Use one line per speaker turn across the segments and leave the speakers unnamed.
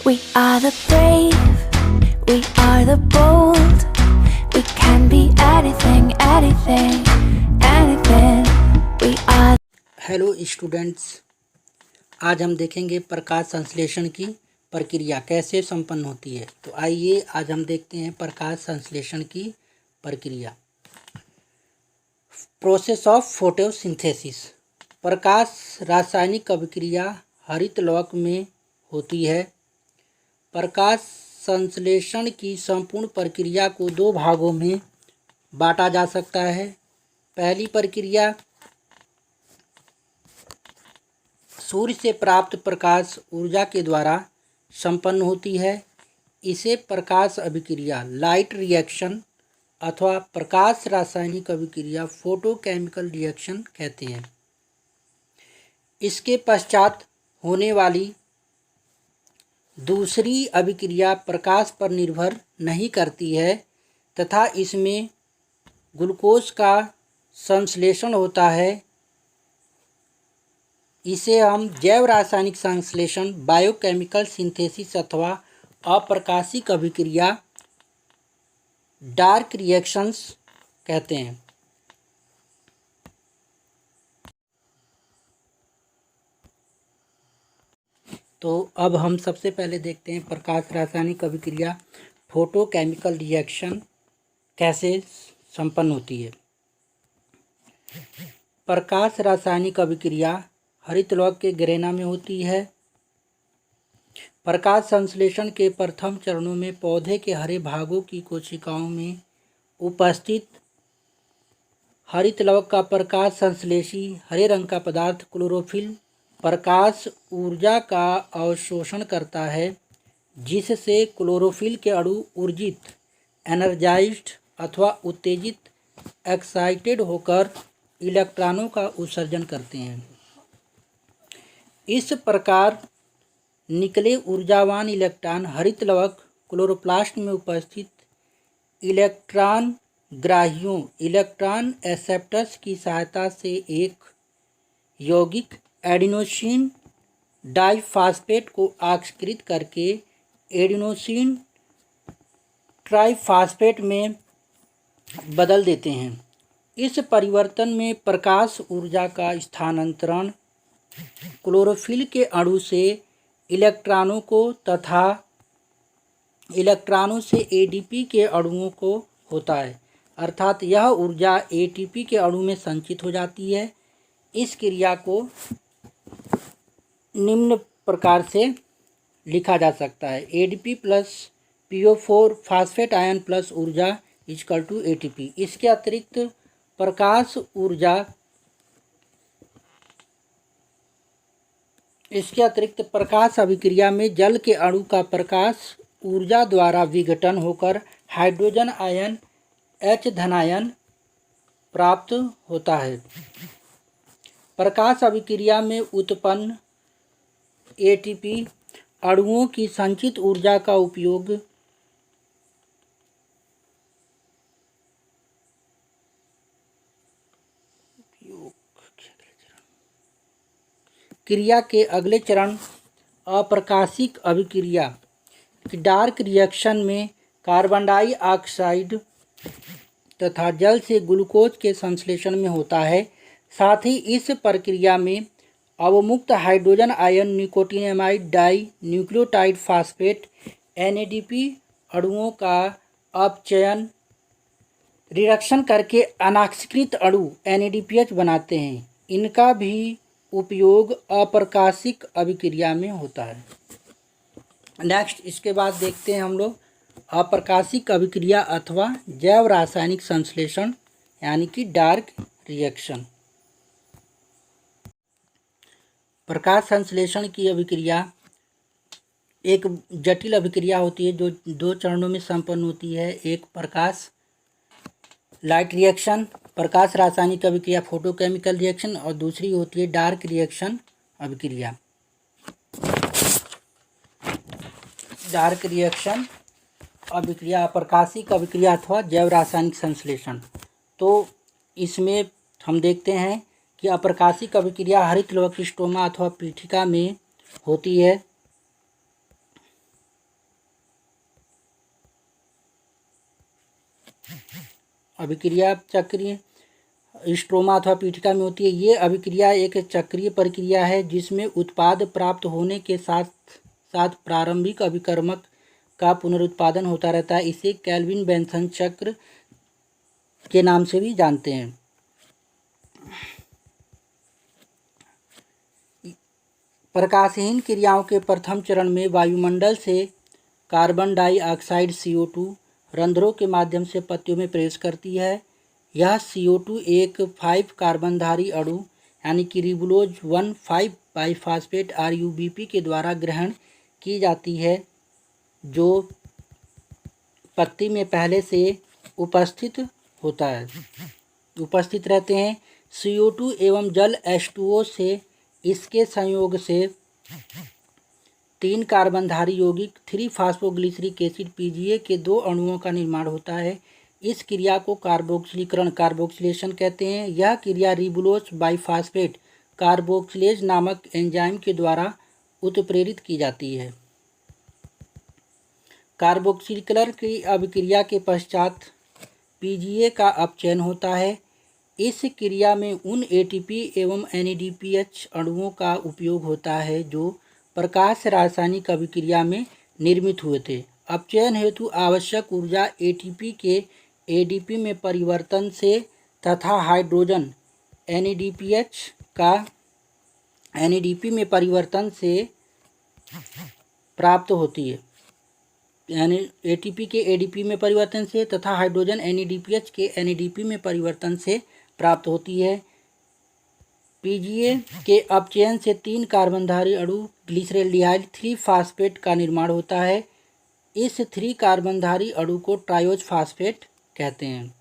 We are the brave, we are the bold. We can be anything, anything, anything. We are.
Hello students, आज हम देखेंगे प्रकाश संश्लेषण की प्रक्रिया कैसे संपन्न होती है। तो आइए आज हम देखते हैं प्रकाश संश्लेषण की प्रक्रिया। Process of photosynthesis. प्रकाश रासायनिक अभिक्रिया हरित लवक में होती है। प्रकाश संश्लेषण की संपूर्ण प्रक्रिया को दो भागों में बांटा जा सकता है। पहली प्रक्रिया सूर्य से प्राप्त प्रकाश ऊर्जा के द्वारा संपन्न होती है। इसे प्रकाश अभिक्रिया लाइट रिएक्शन अथवा प्रकाश रासायनिक अभिक्रिया फोटोकेमिकल रिएक्शन कहते हैं। इसके पश्चात होने वाली दूसरी अभिक्रिया प्रकाश पर निर्भर नहीं करती है तथा इसमें ग्लूकोज का संश्लेषण होता है। इसे हम जैव रासायनिक संश्लेषण बायोकेमिकल सिंथेसिस अथवा अप्रकाशिक अभिक्रिया डार्क रिएक्शंस कहते हैं। तो अब हम सबसे पहले देखते हैं प्रकाश रासायनिक अभिक्रिया फोटोकेमिकल रिएक्शन कैसे संपन्न होती है। प्रकाश रासायनिक अभिक्रिया हरित लवक के घरेना में होती है। प्रकाश संश्लेषण के प्रथम चरणों में पौधे के हरे भागों की कोशिकाओं में उपस्थित हरित लवक का प्रकाश संश्लेषी हरे रंग का पदार्थ क्लोरोफिल प्रकाश ऊर्जा का अवशोषण करता है, जिससे क्लोरोफिल के अणु ऊर्जित एनर्जाइज्ड अथवा उत्तेजित एक्साइटेड होकर इलेक्ट्रॉनों का उत्सर्जन करते हैं। इस प्रकार निकले ऊर्जावान इलेक्ट्रॉन हरित लवक क्लोरोप्लास्ट में उपस्थित इलेक्ट्रॉन ग्राहियों इलेक्ट्रॉन एक्सेप्टर्स की सहायता से एक यौगिक एडिनोसिन डाइफॉस्फेट को ऑक्सीकृत करके एडिनोसिन ट्राइफॉस्फेट में बदल देते हैं। इस परिवर्तन में प्रकाश ऊर्जा का स्थानांतरण क्लोरोफिल के अणु से इलेक्ट्रॉनों को तथा इलेक्ट्रॉनों से एटीपी के अणुओं को होता है, अर्थात यह ऊर्जा एटीपी के अणु में संचित हो जाती है। इस क्रिया को निम्न प्रकार से लिखा जा सकता है: ADP plus PO4 phosphate ion plus ऊर्जा इक्वल टू एटीपी। इसके अतिरिक्त प्रकाश अभिक्रिया में जल के अणु का प्रकाश ऊर्जा द्वारा विघटन होकर हाइड्रोजन आयन H धनायन प्राप्त होता है। प्रकाश अभिक्रिया में उत्पन्न एटीपी अणुओं की संचित ऊर्जा का उपयोग क्रिया के अगले चरण अप्रकाशिक अभिक्रिया की डार्क रिएक्शन में कार्बन डाइऑक्साइड तथा जल से ग्लूकोज के संश्लेषण में होता है। साथ ही इस प्रक्रिया में अवमुक्त hydrogen ion nicotinamide dinucleotide phosphate NADP अणुओं का अपचयन रिडक्शन करके अनाक्सीकृत अणु NADPH बनाते हैं। इनका भी उपयोग अप्रकाशिक अभिक्रिया में होता है। नेक्स्ट इसके बाद देखते हैं हम लोग अप्रकाशिक अभिक्रिया अथवा जैव रासायनिक संश्लेषण यानी कि डार्क रिएक्शन। प्रकाश संश्लेषण की अभिक्रिया एक जटिल अभिक्रिया होती है जो दो चरणों में संपन्न होती है। एक प्रकाश लाइट रिएक्शन प्रकाश रासायनिक अभिक्रिया फोटोकेमिकल रिएक्शन और दूसरी होती है डार्क रिएक्शन अभिक्रिया। डार्क रिएक्शन अभिक्रिया अप्रकाशिक अभिक्रिया अथवा जैव रासायनिक संश्लेषण। तो इसमें हम देखते हैं कि अप्रकाशिक अभिक्रिया हरित लवक स्टोमा अथवा पीठिका में होती है। अभिक्रिया चक्रीय स्ट्रोमा अथवा पीठिका में होती है। ये अभिक्रिया एक चक्रीय प्रक्रिया है जिसमें उत्पाद प्राप्त होने के साथ साथ प्रारंभिक अभिकर्मक का पुनरुत्पादन होता रहता है। इसे केल्विन बेंसन चक्र के नाम से भी जानते हैं। प्रकाशहीन क्रियाओं के प्रथम चरण में वायुमंडल से कार्बन डाइऑक्साइड CO2 रंध्रों के माध्यम से पत्तियों में प्रवेश करती है। यह CO2 एक 5 कार्बनधारी अणु यानी कि रिबुलोज 1,5 बाईफास्फेट RuBP के द्वारा ग्रहण की जाती है, जो पत्ती में पहले से उपस्थित रहते हैं। CO2 एवं जल H2O से इसके संयोग से 3 कार्बनधारी यौगिक 3-फॉस्फोग्लिसरिक एसिड PGA के 2 अणुओं का निर्माण होता है। इस क्रिया को कार्बोक्सिलेशन कहते हैं। यह क्रिया रिबुलोज बाईफास्फेट कार्बोक्सिलेज नामक एंजाइम के द्वारा उत्प्रेरित की जाती है। कार्बोक्सिलेशन की अभिक्रिया के पश्चात PGA का अपचयन होता है। इस क्रिया में उन ATP एवं NADPH अणुओं का उपयोग होता है जो प्रकाश रासायनिक अभिक्रिया में निर्मित हुए थे। अपचयन हेतु आवश्यक ऊर्जा ATP के ADP में परिवर्तन से तथा हाइड्रोजन NADP में परिवर्तन से प्राप्त होती है। यानी ATP के ADP में परिवर्तन से तथा हाइड्रोजन NADPH के NADP में परिवर्तन से प्राप्त होती है। PGA के अपचयन से 3 कार्बनधारी अणु ग्लिसरॉल्डिहाइड 3-फॉस्फेट का निर्माण होता है। इस 3 कार्बनधारी अणु को ट्रायोज फॉस्फेट कहते हैं।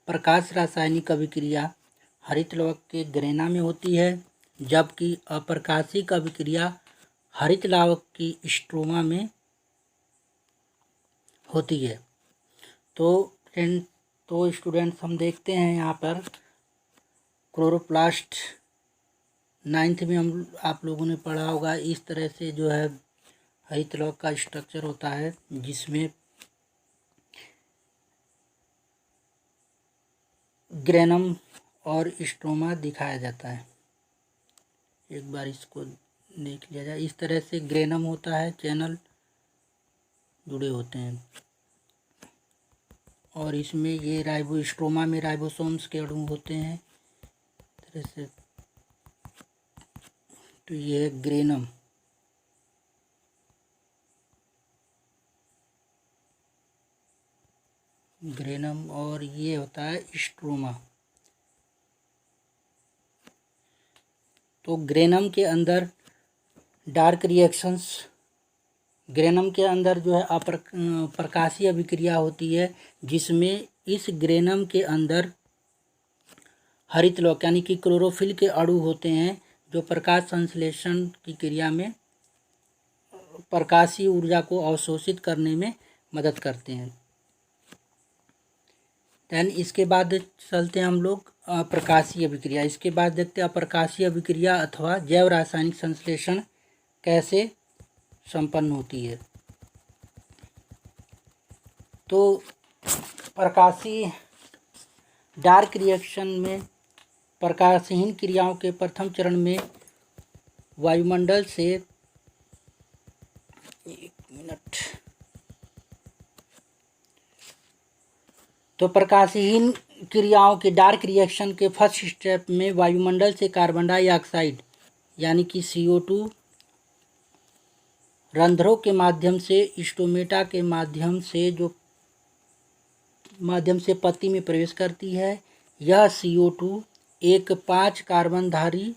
प्रकाश रासायनिक अभिक्रिया हरित लवक के ग्रेना में होती है, जबकि अप्रकाशिक अभिक्रिया हरित लावक की स्ट्रोमा में होती है। तो स्टूडेंट्स हम देखते हैं यहाँ पर क्लोरोप्लास्ट 9th में आप लोगों ने पढ़ा होगा। इस तरह से जो है हरित लवक का स्ट्रक्चर होता है, जिसमें ग्रेनम और स्ट्रोमा दिखाया जाता है। एक बार इसको देख लिया जाए। इस तरह से ग्रेनम होता है, चैनल जुड़े होते हैं, और इसमें ये स्ट्रोमा में राइबोसोम्स के अणु होते हैं इस तरह से। तो ये है ग्रेनम और ये होता है स्ट्रोमा। तो ग्रेनम के अंदर डार्क रिएक्शंस, ग्रेनम के अंदर जो है प्रकाशीय अभिक्रिया होती है, जिसमें इस ग्रेनम के अंदर हरित लवक यानी कि क्लोरोफिल के अणु होते हैं, जो प्रकाश संश्लेषण की क्रिया में प्रकाशीय ऊर्जा को अवशोषित करने में मदद करते हैं। दैन इसके बाद चलते हैं हम लोग प्रकाशीय अभिक्रिया। इसके बाद देखते हैं अप्रकाशीय अभिक्रिया अथवा जैव रासायनिक संश्लेषण कैसे संपन्न होती है। तो प्रकाशीय डार्क रिएक्शन में प्रकाशहीन क्रियाओं के प्रथम चरण में वायुमंडल से तो प्रकाशहीन क्रियाओं के डार्क रिएक्शन के फर्स्ट स्टेप में वायुमंडल से कार्बन डाइऑक्साइड यानी कि CO2 रंध्रों के माध्यम से स्टोमेटा के माध्यम से पत्ती में प्रवेश करती है। यह CO2 एक 5 कार्बनधारी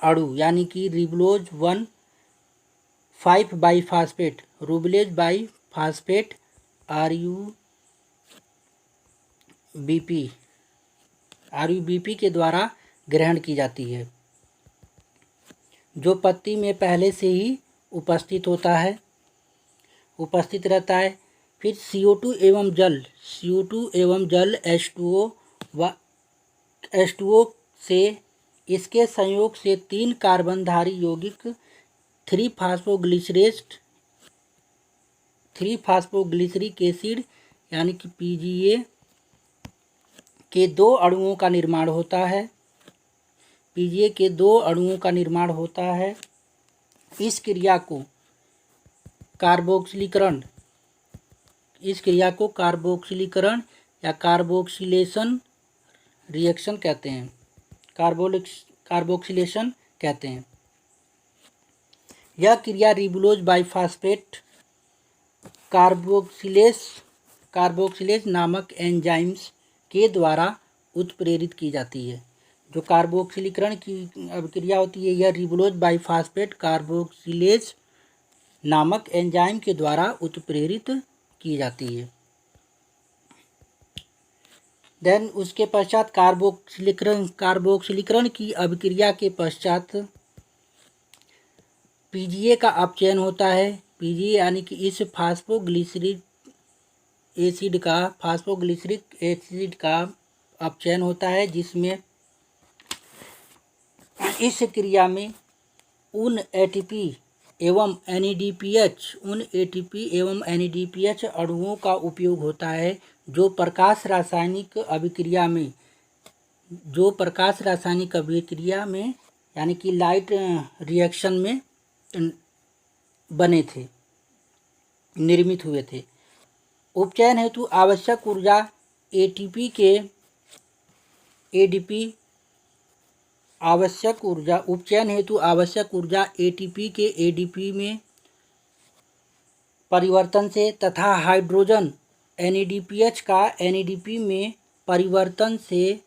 अणु यानी कि रिबुलोज 1,5 बाईफास्फेट रूबलेज बाईफास्फेट RuBP के द्वारा ग्रहण की जाती है, जो पत्ती में पहले से ही उपस्थित रहता है। फिर CO2 एवं जल H2O से इसके संयोग से 3 कार्बनधारी यौगिक 3 फास्फोग्लिसरिक एसिड यानी कि PGA के 2 अणुओं का निर्माण होता है। PGA के 2 अणुओं का निर्माण होता है। इस क्रिया को कार्बोक्सिलीकरण या कार्बोक्सिलेशन रिएक्शन कहते हैं। कार्बोक्सिलेशन कहते हैं। यह क्रिया रिबुलोज बाइफास्फेट कार्बोक्सिलेज नामक एंजाइम्स के द्वारा उत्प्रेरित की जाती है। जो कार्बोक्सिलीकरण की अभिक्रिया होती है यह रिबुलोज बाइफास्फेट कार्बोक्सिलेज नामक एंजाइम के द्वारा उत्प्रेरित की जाती है। देन उसके पश्चात कार्बोक्सिलीकरण की अभिक्रिया के पश्चात PGA का अपचयन होता है। PGA यानी कि इस फास्फोग्लिसरिक एसिड का अपचयन होता है, जिसमें इस क्रिया में उन ATP एवं NADPH अणुओं का उपयोग होता है जो प्रकाश रासायनिक अभिक्रिया में यानी कि लाइट रिएक्शन में निर्मित हुए थे। उपचयन हेतु आवश्यक ऊर्जा ATP के ADP में परिवर्तन से तथा हाइड्रोजन NADPH का NADP में परिवर्तन से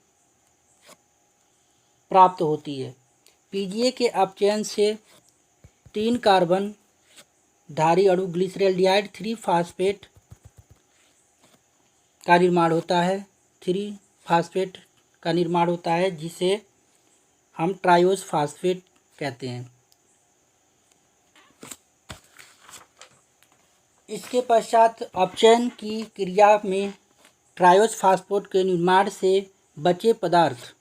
प्राप्त होती है। PGA के अपचयन से 3 कार्बन धारी अणु ग्लिसरैल्डिहाइड 3-फास्फेट का निर्माण होता है, जिसे हम ट्रायोस फास्फेट कहते हैं। इसके पश्चात अपचयन की क्रिया में ट्रायोस फास्फेट के निर्माण से बचे पदार्थ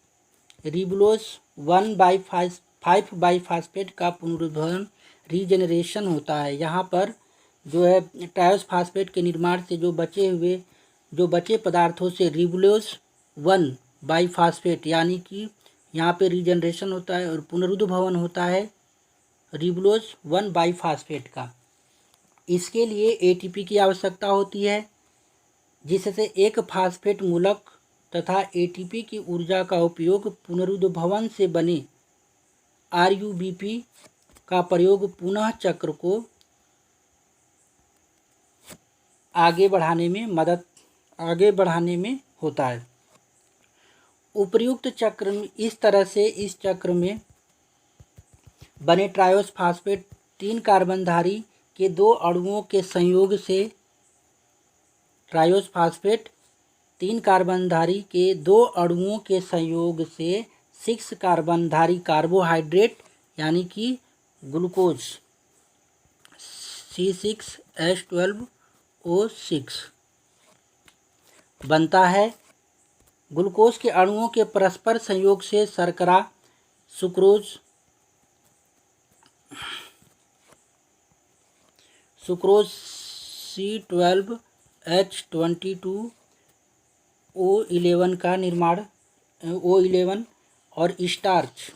रिबुलोज 1,5-बाइफास्फेट का पुनरुत्पादन रीजेनरेशन होता है। यहाँ पर जो है ट्रायोस फास्फेट के निर्माण से जो बचे पदार्थों से रिबुलोज 1,5-बाइफास्फेट यानी कि यहाँ पे रीजनरेशन होता है और पुनरुद्भवन होता है रिबुलोज 1,5-बाइफास्फेट का। इसके लिए ATP की आवश्यकता होती है, जिससे एक फास्फेट मूलक तथा ATP की ऊर्जा का उपयोग पुनरुद्भवन से बने RUBP का प्रयोग पुनः चक्र को आगे बढ़ाने में होता है। उपर्युक्त चक्र में इस चक्र में बने ट्रायोस फास्फेट 3 कार्बनधारी के 2 अणुओं के संयोग से 6 कार्बनधारी कार्बोहाइड्रेट यानी कि ग्लूकोज C6H12O6 बनता है। ग्लूकोज के अणुओं के परस्पर संयोग से शर्करा सुक्रोज C12H22O11 का निर्माण O11 और स्टार्च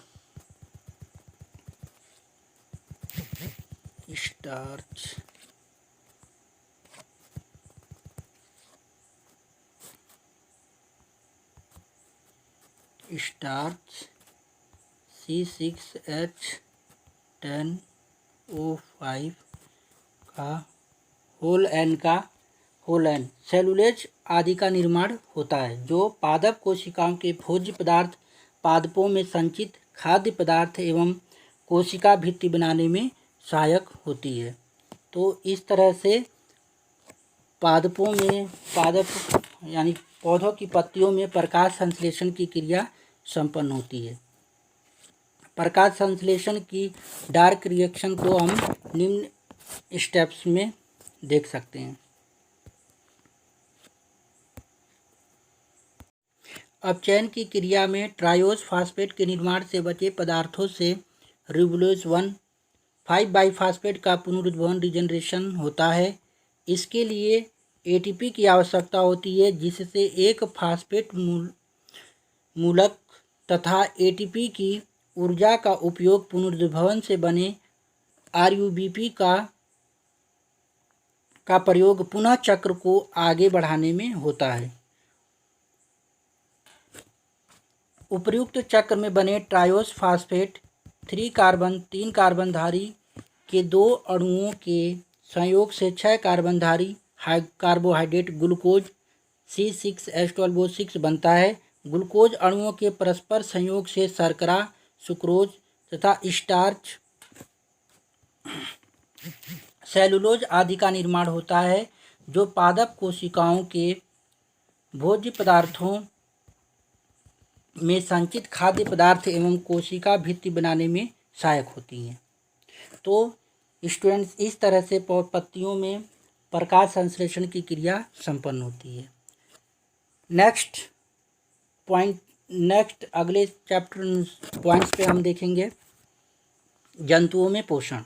C6H10O5 का होल एन सेलुलोज आदि का निर्माण होता है, जो पादप कोशिकाओं के भोज्य पदार्थ, पादपों में संचित खाद्य पदार्थ एवं कोशिका भित्ति बनाने में सहायक होती है। तो इस तरह से पादप यानी पौधों की पत्तियों में प्रकाश संश्लेषण की क्रिया संपन्न होती है। प्रकाश संश्लेषण की डार्क रिएक्शन को हम निम्न स्टेप्स में देख सकते हैं। अपचयन की क्रिया में ट्रायोस फास्फेट के निर्माण से बचे पदार्थों से रिबोलोज 1,5-बाईफास्फेट का पुनरुद्भवन रिजनरेशन होता है। इसके लिए एटीपी की आवश्यकता होती है, जिससे एक फास्फेट मूलक तथा एटीपी की ऊर्जा का उपयोग पुनरुद्भवन से बने आरयूबीपी का प्रयोग पुनः चक्र को आगे बढ़ाने में होता है। उपर्युक्त चक्र में बने ट्रायोस फास्फेट 3 कार्बनधारी के 2 अणुओं के संयोग से 6 कार्बनधारी कार्बोहाइड्रेट ग्लूकोज C6H12O6 बनता है। ग्लूकोज अणुओं के परस्पर संयोग से शर्करा, सुक्रोज तथा स्टार्च, सेलुलोज आदि का निर्माण होता है, जो पादप कोशिकाओं के भोज्य पदार्थों में संचित खाद्य पदार्थ एवं कोशिका भित्ति बनाने में सहायक होती हैं। तो स्टूडेंट्स, इस तरह से पत्तियों में प्रकाश संश्लेषण की क्रिया संपन्न होती है। नेक्स्ट अगले चैप्टर पॉइंट्स पे हम देखेंगे जंतुओं में पोषण।